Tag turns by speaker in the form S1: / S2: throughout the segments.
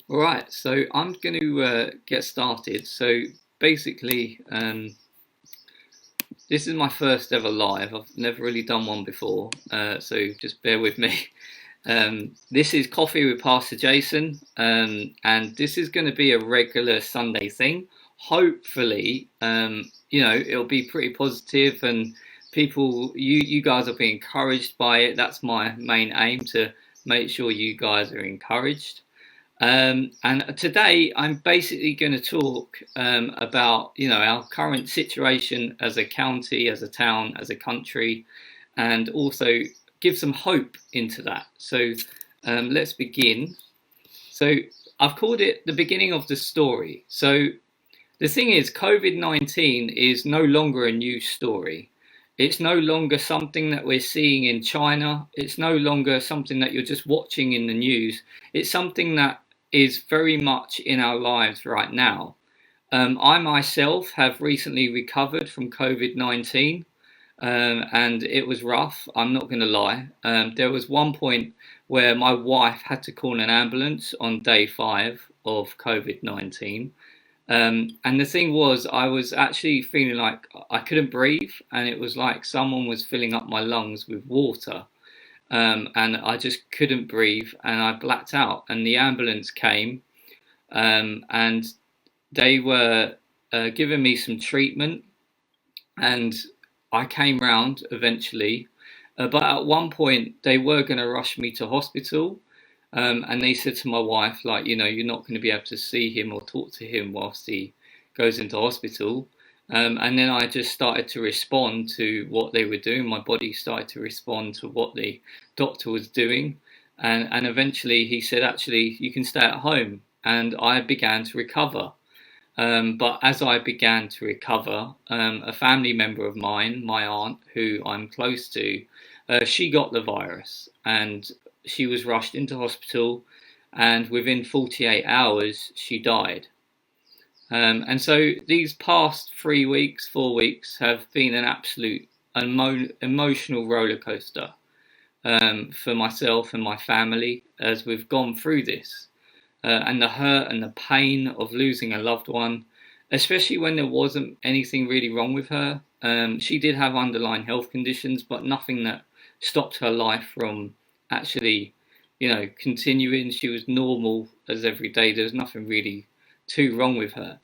S1: All right, so I'm going to get started. So basically, this is my first ever live. I've never really done one before, so just bear with me. This is Coffee with Pastor Jason, and this is going to be a regular Sunday thing. Hopefully, it'll be pretty positive, and you guys will be encouraged by it. That's my main aim, to make sure you guys are encouraged. And today I'm basically going to talk about our current situation as a county, as a town, as a country, and also give some hope into that. So let's begin. So I've called it the beginning of the story. So the thing is, COVID-19 is no longer a news story. It's no longer something that we're seeing in China. It's no longer something that you're just watching in the news. It's something that is very much in our lives right now. I myself have recently recovered from COVID-19, and it was rough. I'm not going to lie. There was one point where my wife had to call an ambulance on day 5 of COVID-19. And the thing was, I was actually feeling like I couldn't breathe, and it was like someone was filling up my lungs with water. And I just couldn't breathe, and I blacked out. And the ambulance came, and they were giving me some treatment, and I came round eventually. But at one point, they were going to rush me to hospital. And they said to my wife, like, you're not going to be able to see him or talk to him whilst he goes into hospital. And then I just started to respond to what they were doing. My body started to respond to what the doctor was doing. And eventually he said, actually, you can stay at home. And I began to recover. But as I began to recover, a family member of mine, my aunt, who I'm close to, she got the virus, and she was rushed into hospital, and within 48 hours, she died. And so these past 3 weeks, 4 weeks have been an absolute emotional roller coaster for myself and my family as we've gone through this. And the hurt and the pain of losing a loved one, especially when there wasn't anything really wrong with her. She did have underlying health conditions, but nothing that stopped her life from actually, continuing. She was normal as every day. There was nothing really too wrong with her.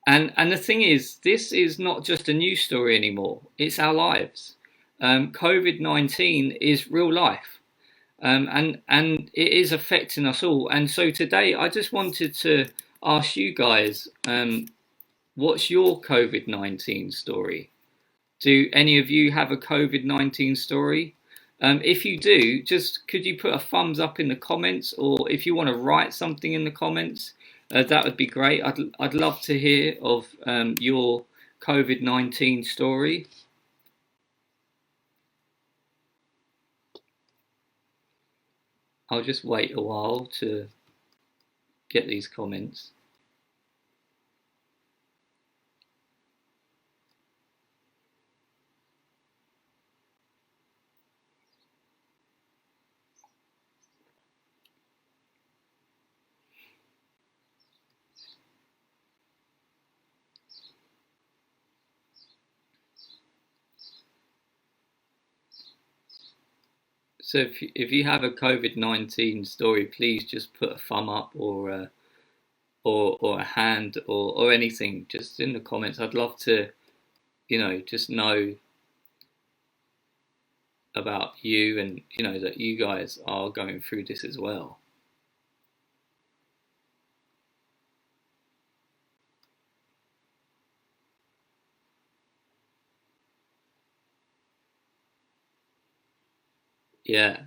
S1: And the thing is, this is not just a news story anymore. It's our lives. COVID-19 is real life, and it is affecting us all. And so today, I just wanted to ask you guys, what's your COVID-19 story? Do any of you have a COVID-19 story? If you do, just could you put a thumbs up in the comments, or if you want to write something in the comments, that would be great. I'd love to hear of your COVID-19 story. I'll just wait a while to get these comments. So if you have a COVID-19 story, please just put a thumb up, or a hand, or anything just in the comments. I'd love to, just know about you, and that you guys are going through this as well. Yeah,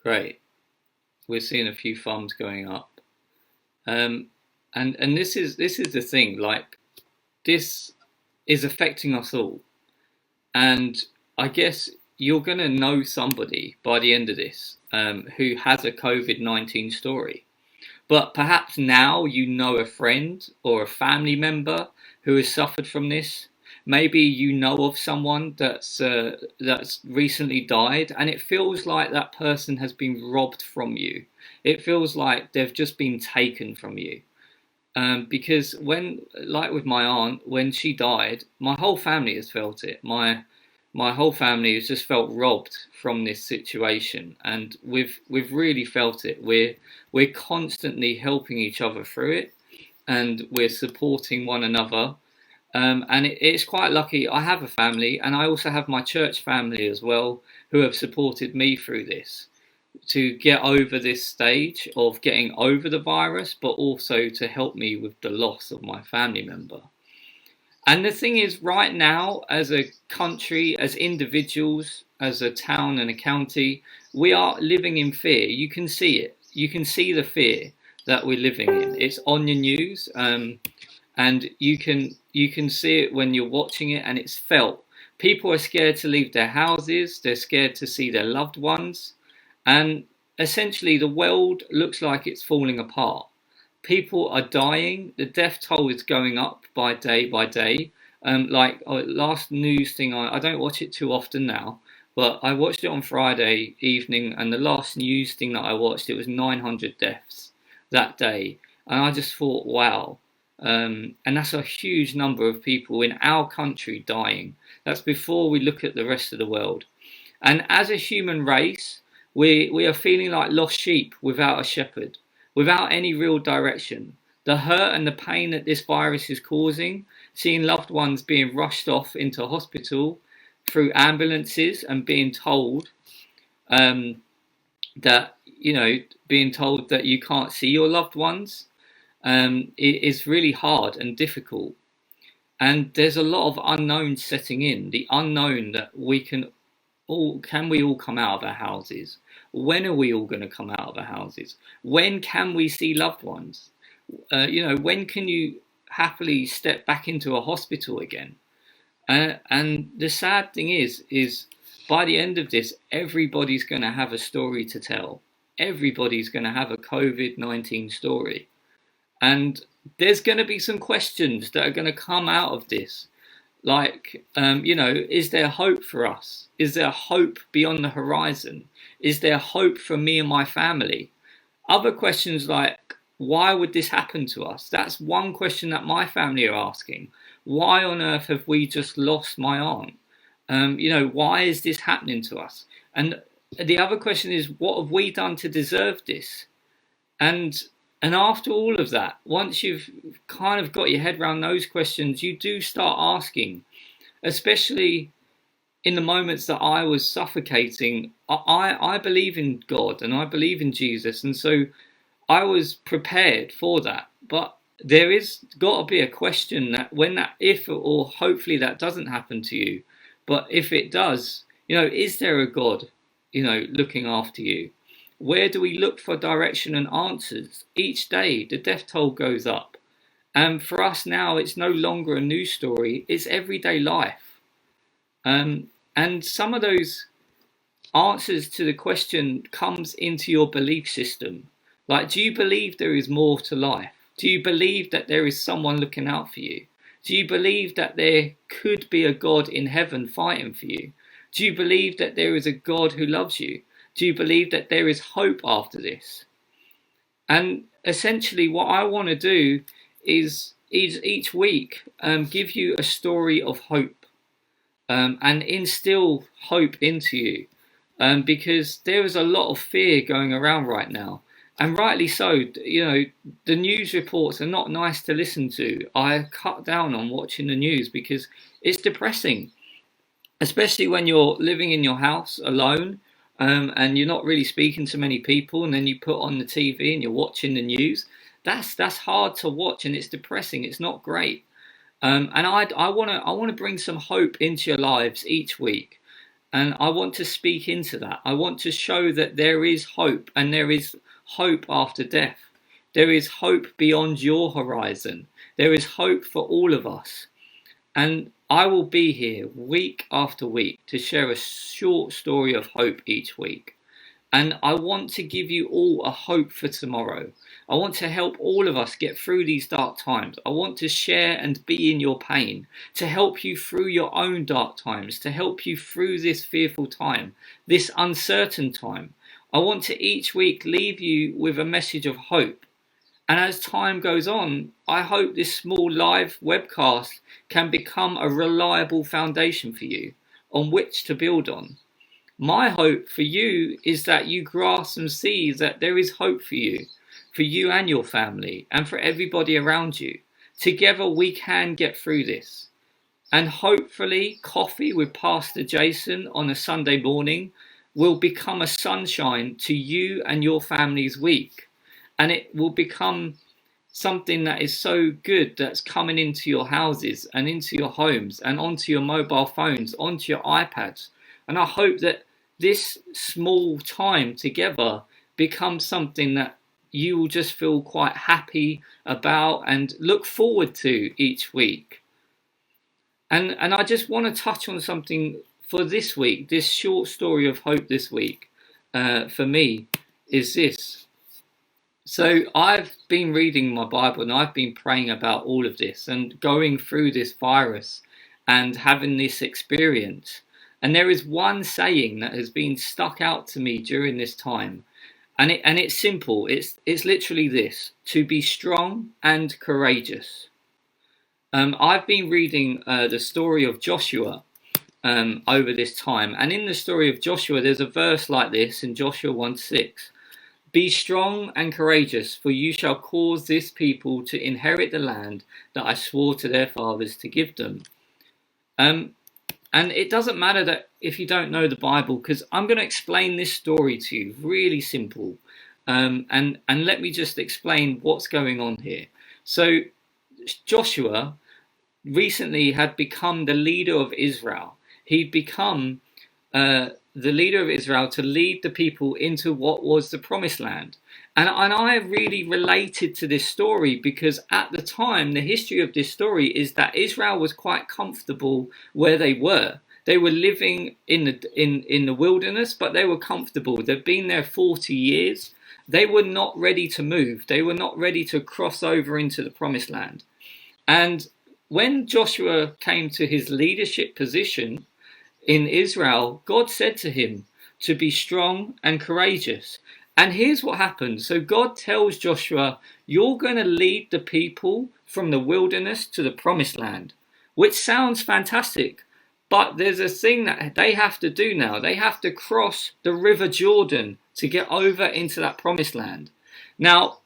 S1: great. We're seeing a few thumbs going up. Um, and this is the thing, like, this is affecting us all. And I guess you're going to know somebody by the end of this, who has a COVID-19 story. But perhaps now you know a friend or a family member who has suffered from this. maybe you know of someone that's recently died, and it feels like that person has been robbed from you. It feels like they've just been taken from you. Because when, like with my aunt, when she died, my whole family has felt it. My whole family has just felt robbed from this situation, and we've really felt it. We're constantly helping each other through it, and we're supporting one another. And it's quite lucky. I have a family, and I also have my church family as well, who have supported me through this to get over this stage of getting over the virus, but also to help me with the loss of my family member. And the thing is, right now, as a country, as individuals, as a town and a county, we are living in fear. You can see it. You can see the fear that we're living in. It's on your news, and you can see it when you're watching it, and it's felt. People are scared to leave their houses. They're scared to see their loved ones, and essentially, the world looks like it's falling apart. People are dying. The death toll is going up by day by day. Last news thing, I don't watch it too often now, but I watched it on Friday evening, and the last news thing that I watched, it was 900 deaths that day, and I just thought, wow. And that's a huge number of people in our country dying. That's before we look at the rest of the world. And as a human race, we are feeling like lost sheep without a shepherd, without any real direction. The hurt and the pain that this virus is causing, seeing loved ones being rushed off into hospital through ambulances and being told that, being told that you can't see your loved ones, it is really hard and difficult. And there's a lot of unknown setting in. The unknown that can we all come out of our houses? When are we all going to come out of our houses? When can we see loved ones? When can you happily step back into a hospital again? And the sad thing is by the end of this, everybody's going to have a story to tell. Everybody's going to have a COVID-19 story. And there's going to be some questions that are going to come out of this. Like, is there hope for us? Is there hope beyond the horizon? Is there hope for me and my family? Other questions like, why would this happen to us? That's one question that my family are asking. Why on earth have we just lost my aunt? Why is this happening to us? And the other question is, what have we done to deserve this? And after all of that, once you've kind of got your head around those questions, you do start asking, especially in the moments that I was suffocating. I believe in God and I believe in Jesus. And so I was prepared for that. But there is got to be a question that if or hopefully that doesn't happen to you, but if it does, is there a God, looking after you? Where do we look for direction and answers? Each day, the death toll goes up. And for us now, it's no longer a news story, it's everyday life. And some of those answers to the question comes into your belief system. Like, do you believe there is more to life? Do you believe that there is someone looking out for you? Do you believe that there could be a God in heaven fighting for you? Do you believe that there is a God who loves you? Do you believe that there is hope after this? And essentially what I want to do is each week give you a story of hope, and instill hope into you, because there is a lot of fear going around right now, and rightly so. The news reports are not nice to listen to. I cut down on watching the news because it's depressing, especially when you're living in your house alone. And you're not really speaking to many people, and then you put on the TV and you're watching the news. That's hard to watch, and it's depressing. It's not great. And I want to bring some hope into your lives each week, and I want to speak into that. I want to show that there is hope, and there is hope after death. There is hope beyond your horizon. There is hope for all of us. And I will be here week after week to share a short story of hope each week. And I want to give you all a hope for tomorrow. I want to help all of us get through these dark times. I want to share and be in your pain, to help you through your own dark times, to help you through this fearful time, this uncertain time. I want to each week leave you with a message of hope. And as time goes on, I hope this small live webcast can become a reliable foundation for you on which to build on. My hope for you is that you grasp and see that there is hope for you and your family, and for everybody around you. Together we can get through this. And hopefully, Coffee with Pastor Jason on a Sunday morning will become a sunshine to you and your family's week. And it will become something that is so good that's coming into your houses and into your homes and onto your mobile phones, onto your iPads. And I hope that this small time together becomes something that you will just feel quite happy about and look forward to each week. And I just want to touch on something for this week. This short story of hope this week for me is this. So I've been reading my Bible and I've been praying about all of this and going through this virus and having this experience. And there is one saying that has been stuck out to me during this time. And it's simple. It's literally this: to be strong and courageous. I've been reading the story of Joshua over this time. And in the story of Joshua, there's a verse like this in Joshua 1:6. Be strong and courageous, for you shall cause this people to inherit the land that I swore to their fathers to give them. And it doesn't matter that if you don't know the Bible, because I'm going to explain this story to you, really simple. And let me just explain what's going on here. So Joshua recently had become the leader of Israel. He'd become the leader of Israel to lead the people into what was the promised land. And I really related to this story because at the time, the history of this story is that Israel was quite comfortable where they were. They were living in the wilderness, but they were comfortable. They'd been there 40 years. They were not ready to move. They were not ready to cross over into the promised land. And when Joshua came to his leadership position in Israel, God said to him to be strong and courageous. And here's what happened. So God tells Joshua, you're going to lead the people from the wilderness to the promised land, which sounds fantastic. But there's a thing that they have to do now. They have to cross the River Jordan to get over into that promised land. Now,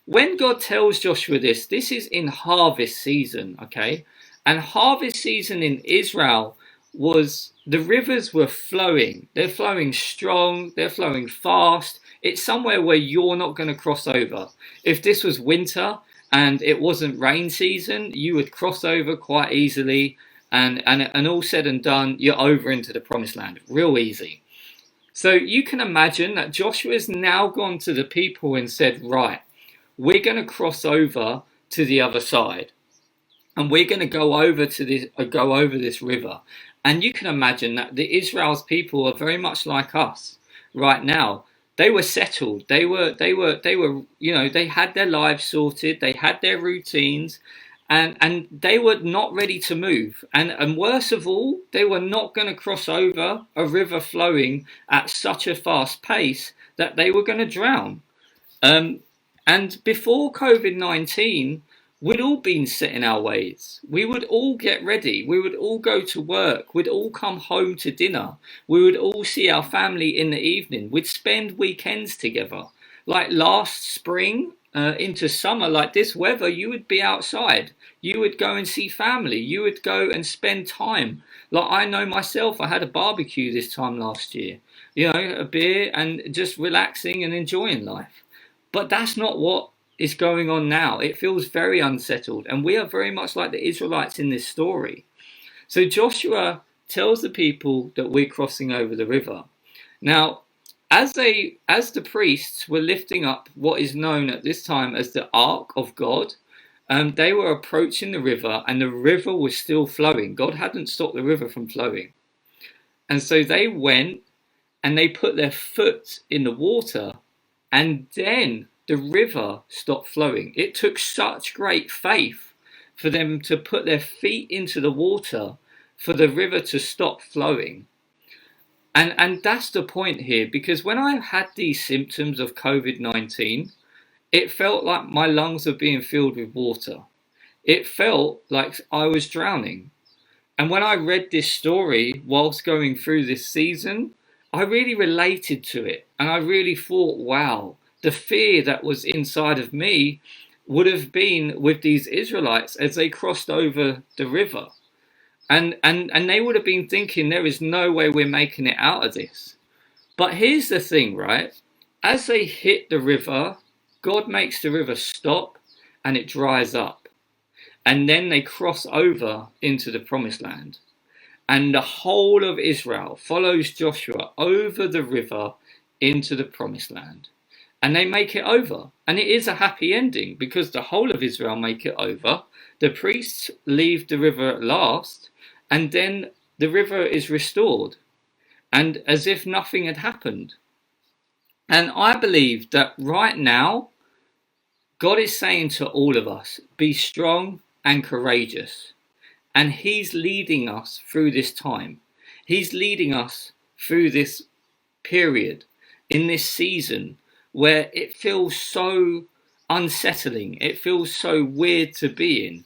S1: when God tells Joshua this is in harvest season, okay? And harvest season in Israel was, the rivers were flowing. They're flowing strong. They're flowing fast. It's somewhere where you're not going to cross over. If this was winter and it wasn't rain season, you would cross over quite easily. And all said and done, you're over into the promised land. Real easy. So you can imagine that Joshua's now gone to the people and said, right, we're going to cross over to the other side. And we're going to go over this river. And you can imagine that the Israel's people are very much like us right now. They were settled. They were, they had their lives sorted. They had their routines, and they were not ready to move. And worse of all, they were not going to cross over a river flowing at such a fast pace that they were going to drown. And before COVID-19, we'd all been set in our ways. We would all get ready. We would all go to work. We'd all come home to dinner. We would all see our family in the evening. We'd spend weekends together. Like last spring into summer, like this weather, you would be outside. You would go and see family. You would go and spend time. Like I know myself, I had a barbecue this time last year. You know, a beer and just relaxing and enjoying life. But that's not what is going on now. It feels very unsettled, and we are very much like the Israelites in this story. So Joshua tells the people that we're crossing over the river. Now, as the priests were lifting up what is known at this time as the Ark of God, they were approaching the river, and the river was still flowing. God hadn't stopped the river from flowing. And so they went and they put their foot in the water, and then the river stopped flowing. It took such great faith for them to put their feet into the water for the river to stop flowing. And that's the point here, because when I had these symptoms of COVID-19, it felt like my lungs were being filled with water. It felt like I was drowning. And when I read this story whilst going through this season, I really related to it. And I really thought, wow, the fear that was inside of me would have been with these Israelites as they crossed over the river. And they would have been thinking, there is no way we're making it out of this. But here's the thing, right? As they hit the river, God makes the river stop and it dries up. And then they cross over into the promised land. And the whole of Israel follows Joshua over the river into the promised land. And they make it over. And it is a happy ending because the whole of Israel make it over. The priests leave the river at last. And then the river is restored. And as if nothing had happened. And I believe that right now, God is saying to all of us, be strong and courageous. And he's leading us through this time. He's leading us through this period, in this season, where it feels so unsettling. It feels so weird to be in.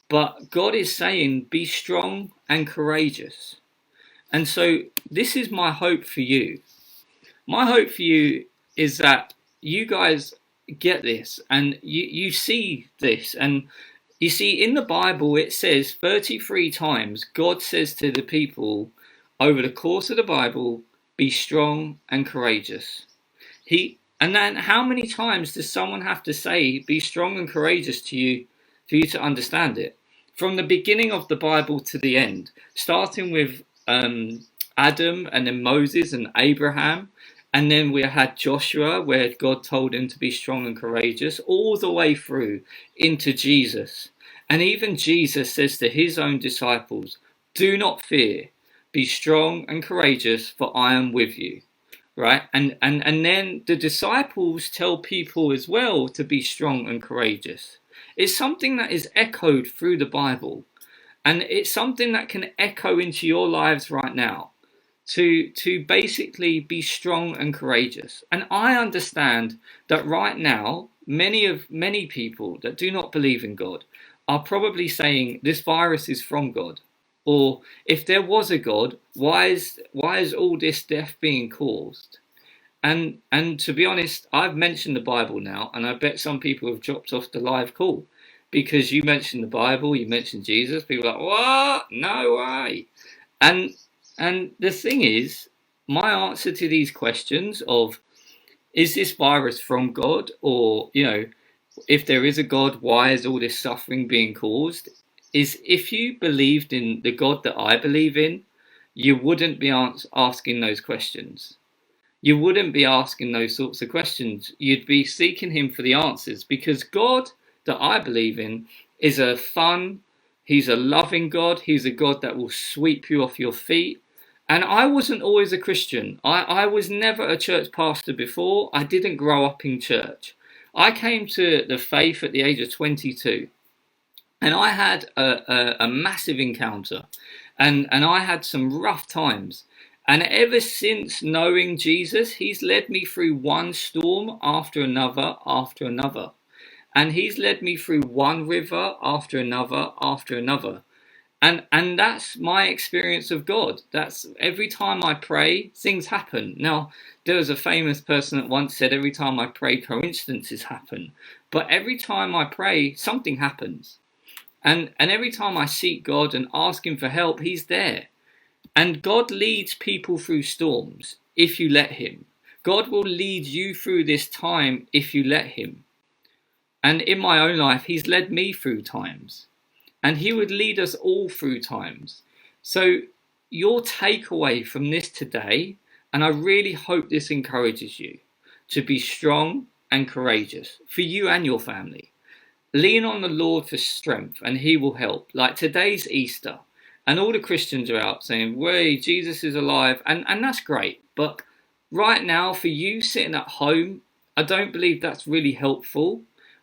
S1: But God is saying, be strong and courageous. And so this is my hope for you. My hope for you is that you guys get this and you see this. And you see, in the Bible, it says 33 times, God says to the people over the course of the Bible, be strong and courageous. And then how many times does someone have to say, be strong and courageous to you for you to understand it? From the beginning of the Bible to the end, starting with Adam and then Moses and Abraham. And then we had Joshua, where God told him to be strong and courageous, all the way through into Jesus. And even Jesus says to his own disciples, do not fear, be strong and courageous, for I am with you. Right? And then the disciples tell people as well to be strong and courageous. It's something that is echoed through the Bible. And it's something that can echo into your lives right now. To basically be strong and courageous. And I understand that right now, many people that do not believe in God are probably saying this virus is from God. Or if there was a God, why is all this death being caused? And to be honest, I've mentioned the Bible now, and I bet some people have dropped off the live call because you mentioned the Bible, you mentioned Jesus. People are like, what? No way. And the thing is, my answer to these questions of, is this virus from God? Or, if there is a God, why is all this suffering being caused? Is if you believed in the God that I believe in, you wouldn't be asking those questions. You wouldn't be asking those sorts of questions. You'd be seeking him for the answers, because God that I believe in is he's a loving God. He's a God that will sweep you off your feet. And I wasn't always a Christian. I was never a church pastor before. I didn't grow up in church. I came to the faith at the age of 22. And I had a massive encounter. And I had some rough times. And ever since knowing Jesus, he's led me through one storm after another, after another. And he's led me through one river after another, after another. And that's my experience of God. That's every time I pray, things happen. Now, there was a famous person that once said, every time I pray, coincidences happen. But every time I pray, something happens. And every time I seek God and ask him for help, he's there. And God leads people through storms if you let him. God will lead you through this time if you let him. And in my own life, he's led me through times. And he would lead us all through times. So your takeaway from this today, and I really hope this encourages you, to be strong and courageous for you and your family. Lean on the Lord for strength and he will help. Like today's Easter and all the Christians are out saying, way, Jesus is alive. And that's great. But Right now, for you sitting at home, I don't believe that's really helpful.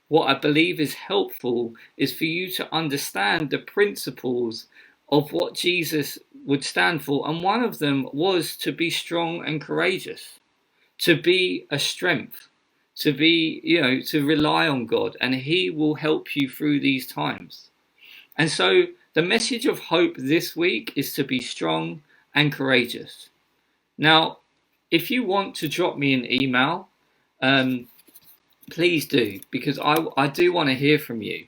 S1: What I believe is helpful is for you to understand the principles of what Jesus would stand for. And one of them was to be strong and courageous, to be a strength, to be, to rely on God, and He will help you through these times. And so the message of hope this week is to be strong and courageous. Now, if you want to drop me an email, please do, because I do want to hear from you.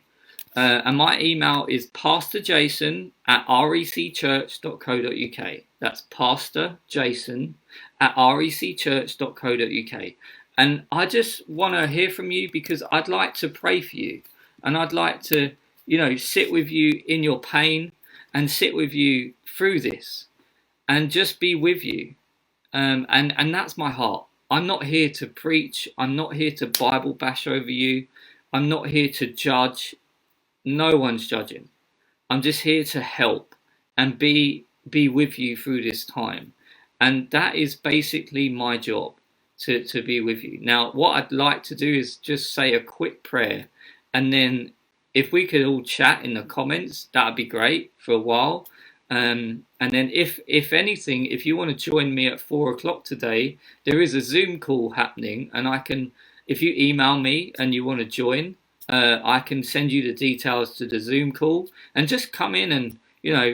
S1: And my email is pastorjason@recchurch.co.uk. That's pastorjason@recchurch.co.uk. And I just want to hear from you because I'd like to pray for you. And I'd like to, sit with you in your pain and sit with you through this and just be with you. And that's my heart. I'm not here to preach. I'm not here to Bible bash over you. I'm not here to judge. No one's judging. I'm just here to help and be with you through this time. And that is basically my job, to be with you. Now, what I'd like to do is just say a quick prayer. And then if we could all chat in the comments, that'd be great for a while. And then if anything, if you want to join me at 4 o'clock today, there is a Zoom call happening, and if you email me and you want to join, I can send you the details to the Zoom call and just come in and,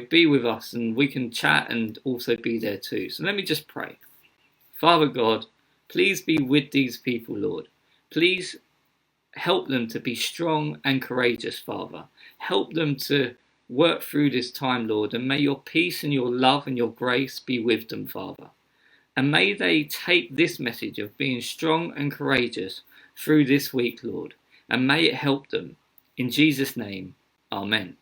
S1: be with us, and we can chat and also be there too. So let me just pray. Father God, please be with these people, Lord. Please help them to be strong and courageous, Father. Help them to work through this time, Lord, and may your peace and your love and your grace be with them, Father. And may they take this message of being strong and courageous through this week, Lord, and may it help them. In Jesus' name, amen.